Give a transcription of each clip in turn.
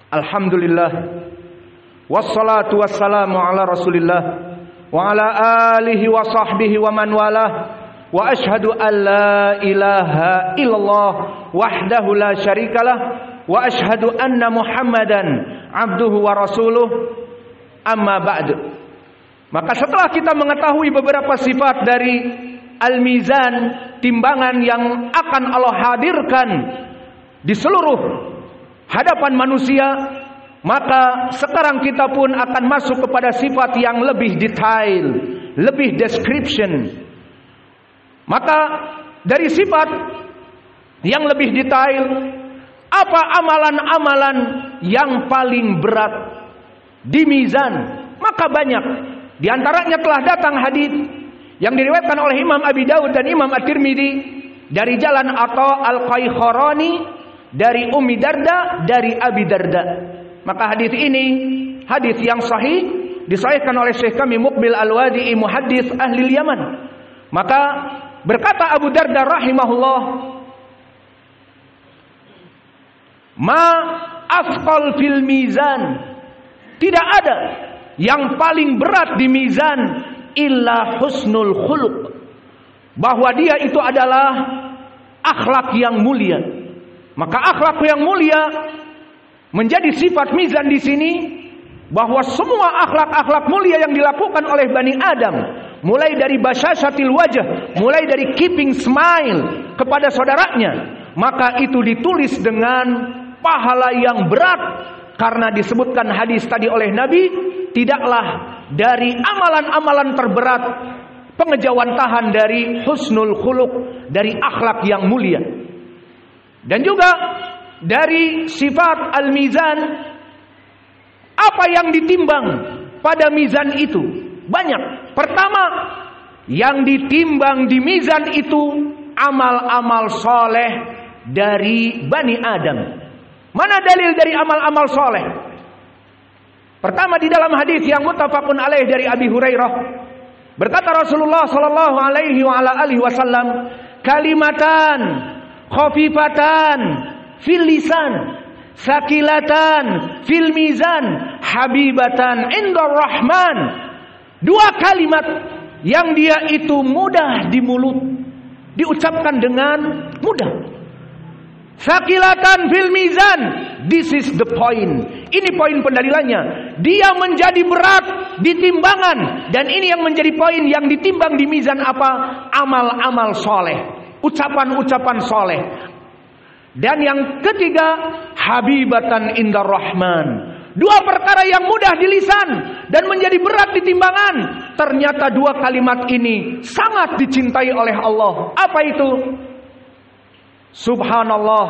Alhamdulillah, wassalatu wassalamu ala Rasulillah wa ala alihi wa sahbihi wa man walah, wa ashhadu an la ilaha illallah wahdahu la syarikalah, wa ashhadu anna Muhammadan abduhu wa rasuluh. Amma ba'd. Maka setelah kita mengetahui beberapa sifat dari al-mizan, timbangan yang akan Allah hadirkan di seluruh hadapan manusia, maka sekarang kita pun akan masuk kepada sifat yang lebih detail, lebih description. Maka dari sifat yang lebih detail, apa amalan-amalan yang paling berat di mizan? Maka banyak. Di antaranya telah datang hadis yang diriwayatkan oleh Imam Abi Dawud dan Imam At-Tirmidzi dari jalan Atha Al-Qaykharani dari Ummi Darda dari Abi Darda. Maka hadis ini hadis yang sahih, disahihkan oleh Syekh kami Muqbil Al-Wadi'i muhaddits ahli Yaman. Maka berkata Abu Darda rahimahullah, ma asqal fil mizan, tidak ada yang paling berat di mizan illa husnul khuluq, bahwa dia itu adalah akhlak yang mulia. Maka akhlak yang mulia menjadi sifat mizan di sini, bahwa semua akhlak-akhlak mulia yang dilakukan oleh Bani Adam, mulai dari basyasyatil wajah, mulai dari keeping smile kepada saudaranya, maka itu ditulis dengan pahala yang berat. Karena disebutkan hadis tadi oleh Nabi, tidaklah dari amalan-amalan terberat pengejawantahan dari husnul khuluq, dari akhlak yang mulia. Dan juga dari sifat al-mizan, apa yang ditimbang pada mizan itu banyak. Pertama, yang ditimbang di mizan itu amal-amal soleh dari Bani Adam. Mana dalil dari amal-amal soleh? Pertama, di dalam hadis yang muttafaqun alaih dari Abi Hurairah, berkata Rasulullah sallallahu alaihi wa ala alihi wasallam, kalimatan khafifatan fil lisan, sakilatan fil mizan, habibatan indar rahman. Dua kalimat yang dia itu mudah di mulut, diucapkan dengan mudah. Sakilatan fil mizan, this is the point. Ini poin pendalilannya. Dia menjadi berat di timbangan, dan ini yang menjadi poin yang ditimbang di mizan apa? Amal-amal soleh, ucapan-ucapan soleh. Dan yang ketiga, habibatan indar rahman. Dua perkara yang mudah di lisan dan menjadi berat di timbangan. Ternyata dua kalimat ini sangat dicintai oleh Allah. Apa itu? Subhanallah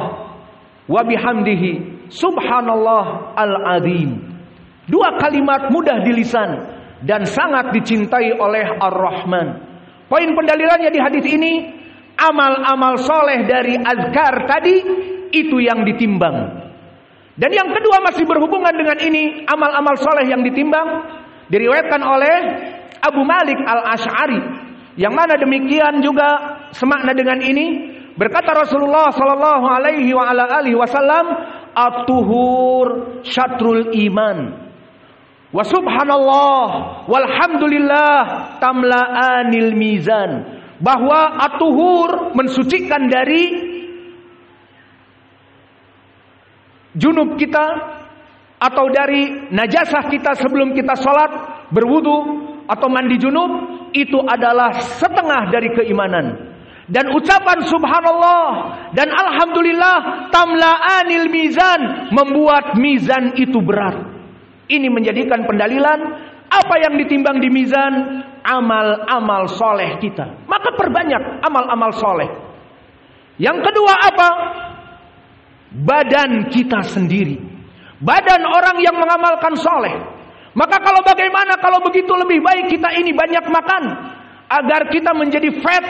wa bihamdihi subhanallah al-azim. Dua kalimat mudah di lisan dan sangat dicintai oleh Ar-Rahman. Poin pendalilannya di hadis ini, amal-amal soleh dari azkar tadi itu yang ditimbang. Dan yang kedua masih berhubungan dengan ini, amal-amal soleh yang ditimbang diriwayatkan oleh Abu Malik Al-Asy'ari, yang mana demikian juga semakna dengan ini. Berkata Rasulullah sallallahu alaihi wa ala alihi wasallam, at-tuhur syatrul iman, wa subhanallah walhamdulillah tamla'anil mizan. Bahwa at-tuhur mensucikan dari junub kita atau dari najasah kita sebelum kita sholat, berwudu atau mandi junub, itu adalah setengah dari keimanan. Dan ucapan subhanallah dan alhamdulillah tamla'anil mizan, membuat mizan itu berat. Ini menjadikan pendalilan apa yang ditimbang di mizan, amal-amal soleh kita. Maka perbanyak amal-amal soleh. Yang kedua apa? Badan kita sendiri, badan orang yang mengamalkan soleh. Maka kalau bagaimana kalau begitu lebih baik kita ini banyak makan, agar kita menjadi fat,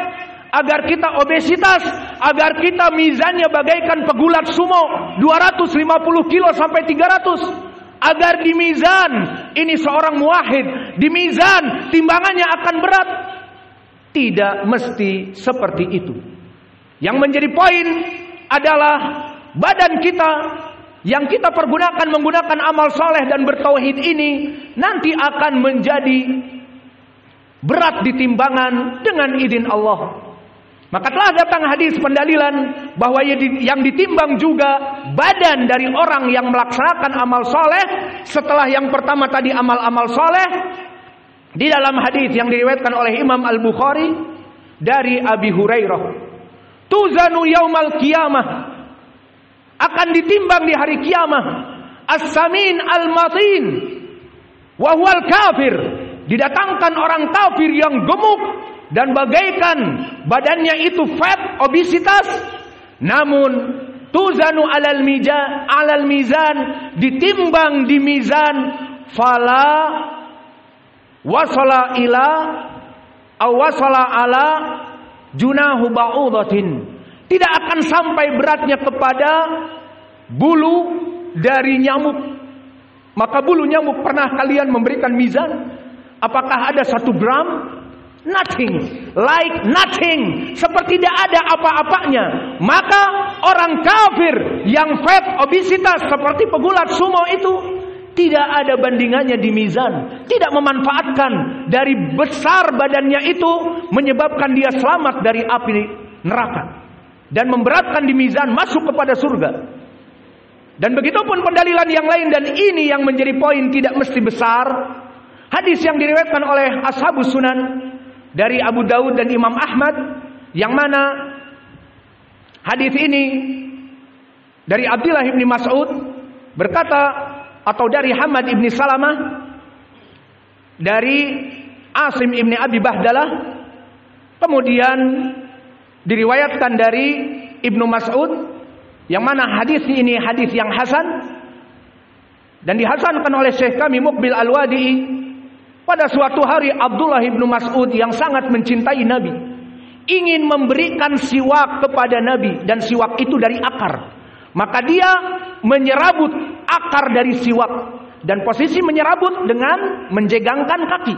agar kita obesitas, agar kita mizannya bagaikan pegulat sumo 250 kilo sampai 300. Agar di mizan ini seorang muwahhid, di mizan timbangannya akan berat. Tidak mesti seperti itu. Yang menjadi poin adalah badan kita yang kita pergunakan menggunakan amal soleh dan bertauhid ini nanti akan menjadi berat di timbangan dengan izin Allah. Maka telah datang hadis pendalilan bahwa yang ditimbang juga badan dari orang yang melaksanakan amal soleh setelah yang pertama tadi amal-amal soleh. Di dalam hadis yang diriwayatkan oleh Imam Al-Bukhari dari Abi Hurairah, tuzanu yaumal qiyamah, akan ditimbang di hari kiamah, as-samin al-matin wa huwal kafir, didatangkan orang kafir yang gemuk dan bagaikan badannya itu fat, obesitas, namun tuzanu alal mizan, ditimbang di mizan, fala wasala ila aw wasala ala junahu ba'udatin, tidak akan sampai beratnya kepada bulu dari nyamuk. Maka bulu nyamuk, pernah kalian memberikan mizan? Apakah ada 1 gram? Nothing, like nothing, seperti tidak ada apa-apanya. Maka orang kafir yang fat, obesitas, seperti pegulat sumo itu tidak ada bandingannya di mizan, tidak memanfaatkan dari besar badannya itu menyebabkan dia selamat dari api neraka dan memberatkan di mizan masuk kepada surga. Dan begitu pun pendalilan yang lain, dan ini yang menjadi poin tidak mesti besar. Hadis yang diriwayatkan oleh Ashabus Sunan dari Abu Daud dan Imam Ahmad, yang mana hadis ini dari Abdullah bin Mas'ud berkata, atau dari Hamad bin Salamah dari Asim bin Abi Bahdalah, kemudian diriwayatkan dari Ibnu Mas'ud, yang mana hadis ini hadis yang hasan dan dihasankan oleh Syekh kami Muqbil Al-Wadi'i. Pada suatu hari Abdullah bin Mas'ud yang sangat mencintai Nabi ingin memberikan siwak kepada Nabi, dan siwak itu dari akar. Maka dia menyerabut akar dari siwak, dan posisi menyerabut dengan menjegangkan kaki.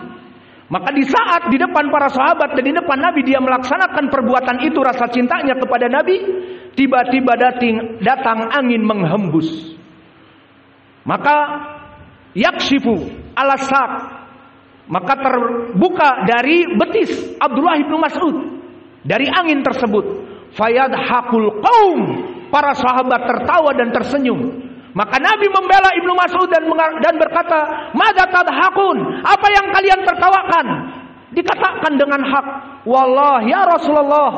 Maka di saat di depan para sahabat dan di depan Nabi dia melaksanakan perbuatan itu, rasa cintanya kepada Nabi, tiba-tiba datang angin menghembus. Maka yakshifu ala sak, maka terbuka dari betis Abdullah bin Mas'ud dari angin tersebut. Fayadhaqul qaum, para sahabat tertawa dan tersenyum. Maka Nabi membela Ibnu Mas'ud dan berkata, "Madza tadhaqun? Apa yang kalian tertawakan?" Dikatakan dengan hak, "Wallahi ya Rasulullah,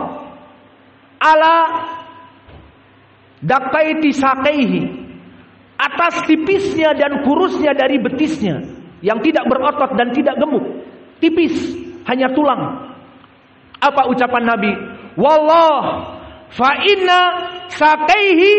ala daqaiti saqaihi, atas tipisnya dan kurusnya dari betisnya yang tidak berotot dan tidak gemuk, tipis, hanya tulang." Apa ucapan Nabi? "Wallah fa inna saqaihi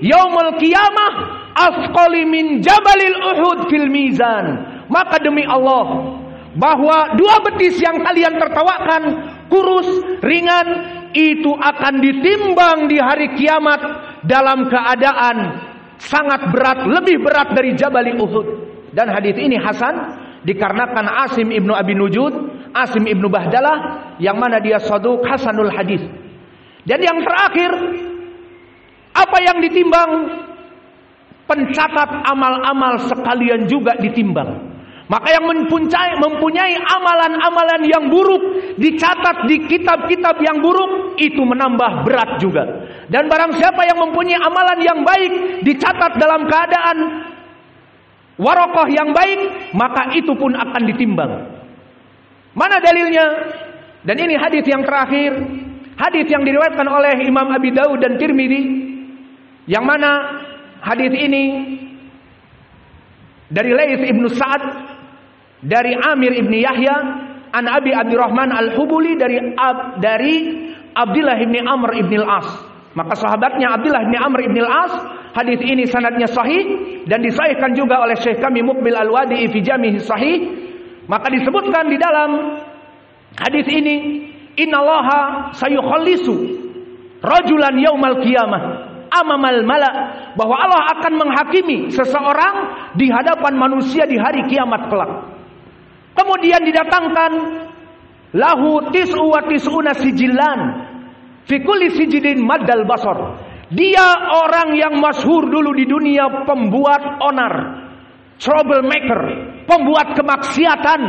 yaumul qiyamah asqali min jabalil Uhud fil mizan." Maka demi Allah, bahwa 2 betis yang kalian tertawakan, kurus, ringan, itu akan ditimbang di hari kiamat dalam keadaan sangat berat, lebih berat dari Jabal Uhud. Dan hadis ini hasan dikarenakan Asim ibnu Abi Nujud, Asim ibnu Bahdalah, yang mana dia saduq hasanul hadis. Dan yang terakhir, apa yang ditimbang? Pencatat amal-amal sekalian juga ditimbang. Maka yang mempunyai amalan-amalan yang buruk dicatat di kitab-kitab yang buruk, itu menambah berat juga. Dan barang siapa yang mempunyai amalan yang baik dicatat dalam keadaan warokoh yang baik, maka itu pun akan ditimbang. Mana dalilnya? Dan ini hadis yang terakhir, hadis yang diriwayatkan oleh Imam Abi Daud dan Tirmidzi, yang mana hadis ini dari Laits ibnu Sa'ad, dari Amir ibni Yahya, an Abi Abdurrahman al-Hubuli, dari Abdullah ibni Amr ibni al-As. Maka sahabatnya Abdullah ibni Amr ibni al-As, hadis ini sanadnya sahih dan disahihkan juga oleh Syekh kami Muqbil Al-Wadi'i fi Jami'i Sahih. Maka disebutkan di dalam hadis ini, innallaha sayukhallisu rajulan yaumal qiyamah amamal mala, bahwa Allah akan menghakimi seseorang di hadapan manusia di hari kiamat kelak. Kemudian didatangkan lahu tis'u wa tis'una sijillan fi kulli sijidin maddal basar. Dia orang yang masyhur dulu di dunia, pembuat onar, troublemaker, pembuat kemaksiatan,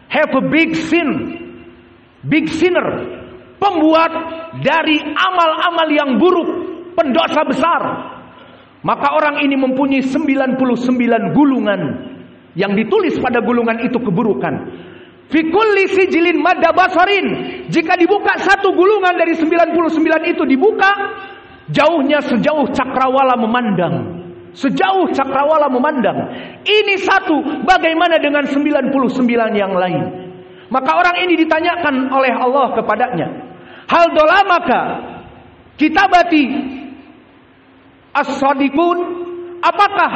have a big sin, big sinner, pembuat dari amal-amal yang buruk, pendosa besar. Maka orang ini mempunyai 99 gulungan, yang ditulis pada gulungan itu keburukan. Fi kulli sijilin madda basarin. Jika dibuka satu gulungan dari 99 itu dibuka, jauhnya sejauh cakrawala memandang. Sejauh cakrawala memandang. Ini satu, bagaimana dengan 99 yang lain? Maka orang ini ditanyakan oleh Allah kepadanya, hal dolamaka kitabati as-sadiqun, apakah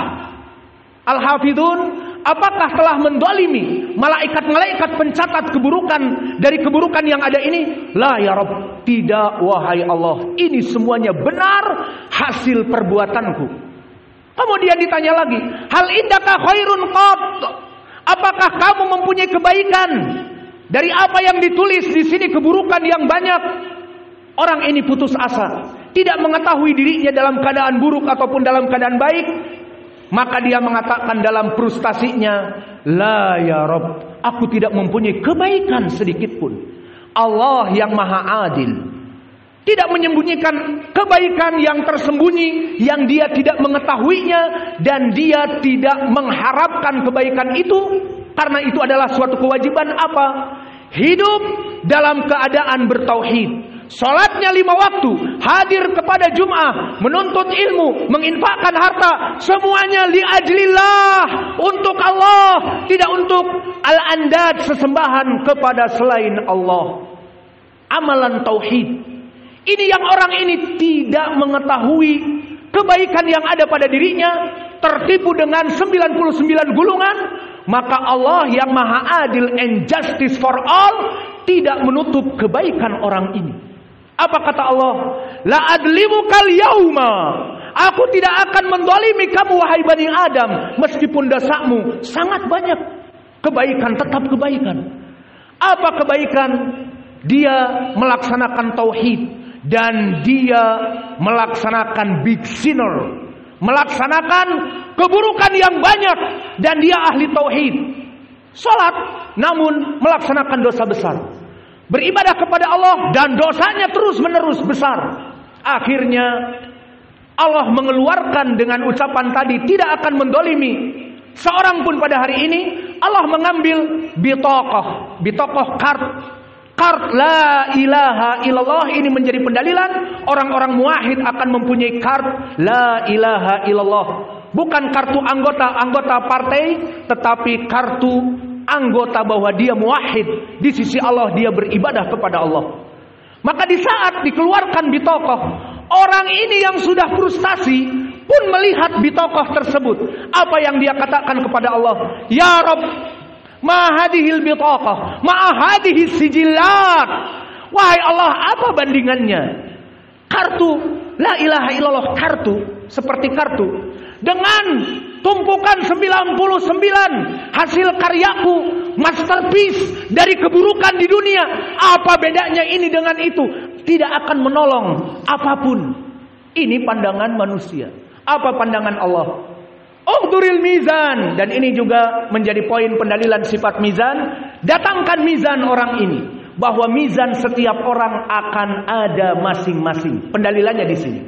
al-hafidun, apakah telah mendolimi malaikat-malaikat pencatat keburukan dari keburukan yang ada ini? La ya Rabb, tidak wahai Allah, ini semuanya benar hasil perbuatanku. Kemudian ditanya lagi, hal indaka khairun qat, apakah kamu mempunyai kebaikan dari apa yang ditulis di sini, keburukan yang banyak? Orang ini putus asa, tidak mengetahui dirinya dalam keadaan buruk ataupun dalam keadaan baik. Maka dia mengatakan dalam frustasinya, la ya Rabb, aku tidak mempunyai kebaikan sedikit pun. Allah yang maha adil tidak menyembunyikan kebaikan yang tersembunyi, yang dia tidak mengetahuinya, dan dia tidak mengharapkan kebaikan itu, karena itu adalah suatu kewajiban apa? Hidup dalam keadaan bertauhid. Salatnya 5 waktu, hadir kepada Jum'ah, menuntut ilmu, menginfakkan harta, semuanya li'ajlillah, untuk Allah, tidak untuk al-andad, sesembahan kepada selain Allah. Amalan tauhid. Ini yang orang ini tidak mengetahui kebaikan yang ada pada dirinya, tertipu dengan 99 gulungan. Maka Allah yang maha adil and justice for all tidak menutup kebaikan orang ini. Apa kata Allah? La adlimukal yauma, aku tidak akan mendolimi kamu wahai Bani Adam, meskipun dosamu sangat banyak. Kebaikan tetap kebaikan. Apa kebaikan? Dia melaksanakan tauhid, dan dia melaksanakan big sinner, melaksanakan keburukan yang banyak, dan dia ahli tauhid. Salat namun melaksanakan dosa besar. Beribadah kepada Allah dan dosanya terus menerus besar. Akhirnya Allah mengeluarkan dengan ucapan tadi, tidak akan mendolimi seorang pun pada hari ini. Allah mengambil bitokoh kart la ilaha illallah ini menjadi pendalilan. Orang-orang muwahhid akan mempunyai kart la ilaha illallah, bukan kartu anggota partai, tetapi kartu anggota bahwa dia muwahhid, di sisi Allah dia beribadah kepada Allah. Maka di saat dikeluarkan bitokoh, orang ini yang sudah frustasi pun melihat bitokoh tersebut. Apa yang dia katakan kepada Allah? Ya Rabb, ma hadhil bitokoh, ma hadhis sijillat. Wahai Allah, apa bandingannya? Kartu la ilaha illallah, kartu seperti kartu, dengan tumpukan 99 hasil karyaku, masterpiece dari keburukan di dunia. Apa bedanya ini dengan itu? Tidak akan menolong apapun. Ini pandangan manusia. Apa pandangan Allah? Uqduril mizan. Dan ini juga menjadi poin pendalilan sifat mizan. Datangkan mizan orang ini, bahwa mizan setiap orang akan ada masing-masing. Pendalilannya di sini.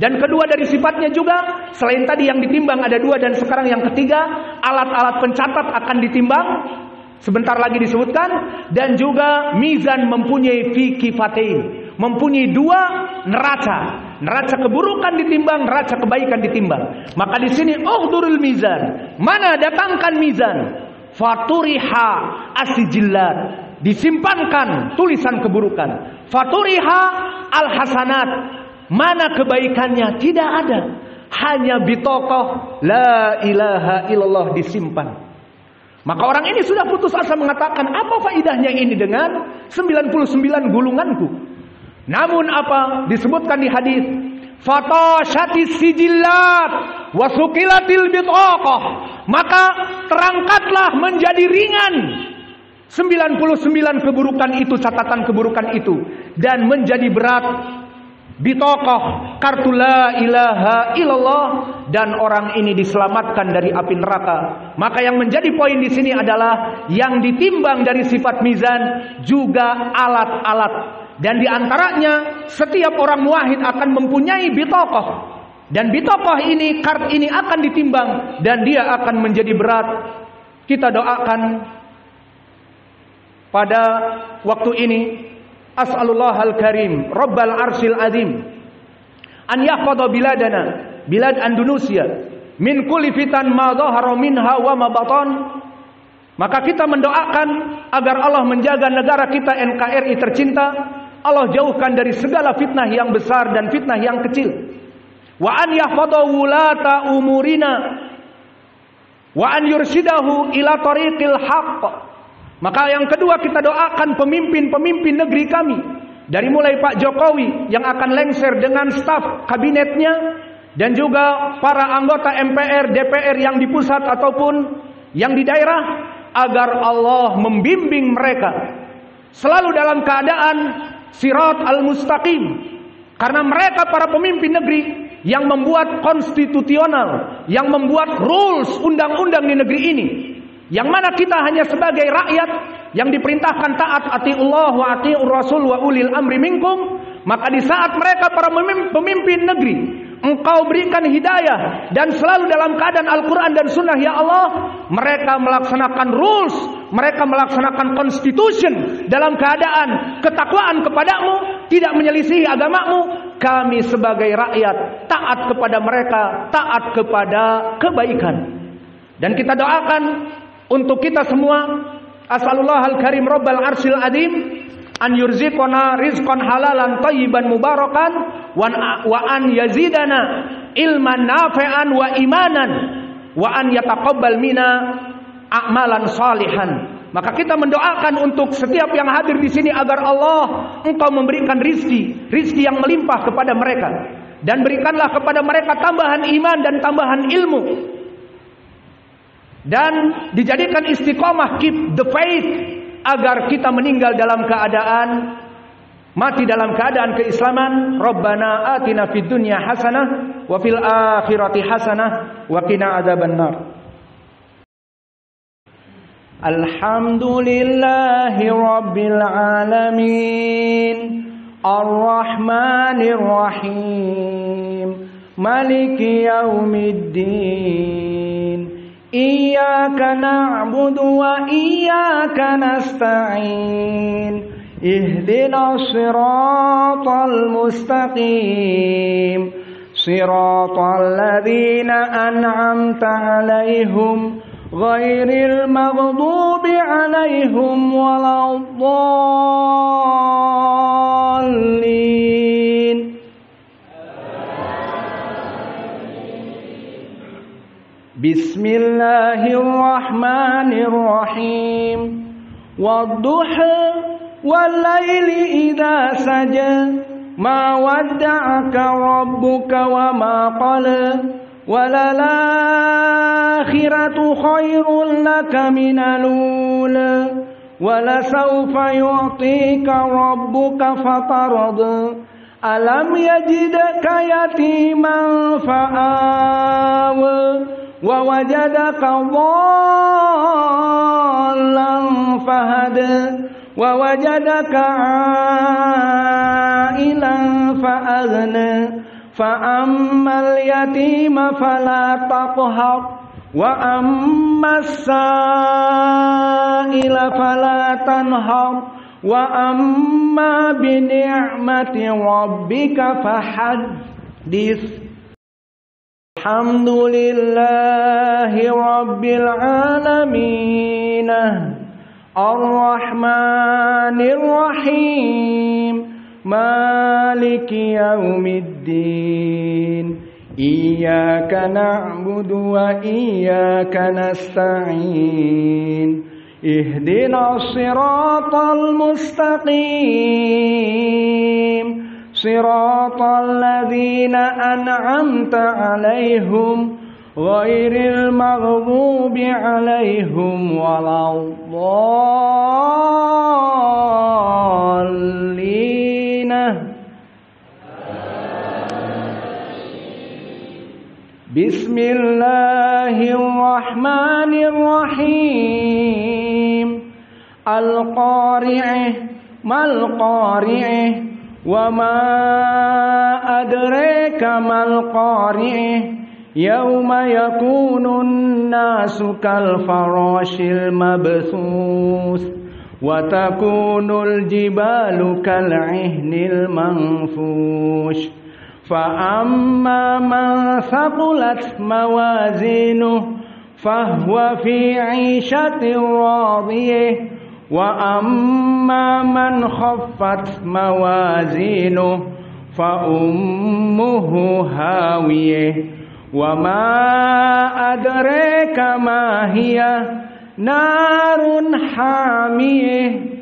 Dan kedua dari sifatnya juga, selain tadi yang ditimbang ada 2, dan sekarang yang ketiga, alat-alat pencatat akan ditimbang. Sebentar lagi disebutkan. Dan juga mizan mempunyai fi kifatain, mempunyai 2 neraca. Neraca keburukan ditimbang, neraca kebaikan ditimbang. Maka di sini uhdurul mizan. Mana datangkan mizan? Faturiha asijillat, disimpankan tulisan keburukan. Faturiha al-hasanat, mana kebaikannya? Tidak ada. Hanya bitokoh la ilaha illallah disimpan. Maka orang ini sudah putus asa mengatakan, apa faidahnya ini dengan 99 gulunganku? Namun apa? Disebutkan di hadis, fatashatis sijillat wasukilatil bitokoh, maka terangkatlah menjadi ringan 99 keburukan itu, catatan keburukan itu, dan menjadi berat bitokoh kartu la ilaha illallah, dan orang ini diselamatkan dari api neraka. Maka yang menjadi poin di sini adalah yang ditimbang dari sifat mizan juga alat-alat, dan diantaranya setiap orang muwahhid akan mempunyai bitokoh, dan bitokoh ini, kart ini akan ditimbang dan dia akan menjadi berat. Kita doakan pada waktu ini, as'alullahal karim rabbal arsyil azim an yahfadha biladana bilad Indonesia min kulli fitan ma dhahara minha wa ma batan. Maka kita mendoakan agar Allah menjaga negara kita NKRI tercinta, Allah jauhkan dari segala fitnah yang besar dan fitnah yang kecil. Wa an yahfadha wulata umurina wa an yursidahu ila tariqil haqq. Maka yang kedua, kita doakan pemimpin-pemimpin negeri kami, dari mulai Pak Jokowi yang akan lengser dengan staf kabinetnya, dan juga para anggota MPR, DPR yang di pusat ataupun yang di daerah, agar Allah membimbing mereka selalu dalam keadaan sirat al-mustaqim. Karena mereka para pemimpin negeri yang membuat konstitusional, yang membuat rules, undang-undang di negeri ini, yang mana kita hanya sebagai rakyat yang diperintahkan taat, atiullah wa atiur rasul wa ulil amri minkum. Maka di saat mereka para pemimpin negeri, Engkau berikan hidayah dan selalu dalam keadaan Al-Quran dan Sunnah, ya Allah, mereka melaksanakan rules, mereka melaksanakan constitution dalam keadaan ketakwaan kepadamu, tidak menyelisihi agamamu. Kami sebagai rakyat taat kepada mereka, taat kepada kebaikan. Dan kita doakan untuk kita semua, as'alullahal karim rabbal arsyil azim an yurziqana rizqan halalan thayyiban mubarakan wa an yazidana ilman nafi'an wa imanan wa an yataqabbal mina a'malan salihan. Maka kita mendoakan untuk setiap yang hadir di sini agar Allah, Engkau memberikan rizki yang melimpah kepada mereka, dan berikanlah kepada mereka tambahan iman dan tambahan ilmu, dan dijadikan istiqomah, keep the faith, agar kita meninggal dalam keadaan, mati dalam keadaan keislaman. Rabbana atina fid dunya hasanah wa fil akhirati hasanah wa qina adzabannar. Alhamdulillahi rabbil alamin, arrahmanir rahim, maliki yaumiddin. Iyyaka na'budu wa iyyaka nasta'in. Ihdinas siratal mustaqim, siratal ladzina an'amta 'alaihim ghairil maghdubi 'alaihim waladdallin. Bismillahirrahmanirrahim. Wadduha wal-laili idza saja, ma wadda'aka rabbuka wa ma qala, walal-akhiratu khairul laka minal ula, walasawfa yu'tika rabbuka fatarda. Alam yajidaka yatiman fa'awa, wa wajadaka dhallan fahada, wa wajadaka ailan fa'aghna, fa'ammal yatima fala taqhar, wa ammas sa'ila fala tanhar, wa amma bi ni'mati rabbika fahaddits. Alhamdulillahi rabbil alamin, arrahmanir rahim, maliki yaumiddin. Iyyaka na'budu wa iyyaka nasta'in. Ihdinas siratal mustaqim, siratal ladzina an'amta 'alaihim ghairil maghdubi 'alaihim waladdallin. Bismillahirrahmanirrahim. Al-Qari'ah mal Qari'ah wa ma adraka mal Qari'ah yauma yakunun nasu kal farashil mabthus wa takunul jibalu kal ihnil manfush fa amma man thaqulat mawazinuhu fahuwa fi 'ishatin radiyah wa amma man khaffat mawazinuhu fa ummuhu hawiyah wa ma adraka ma hiya narun hamiyah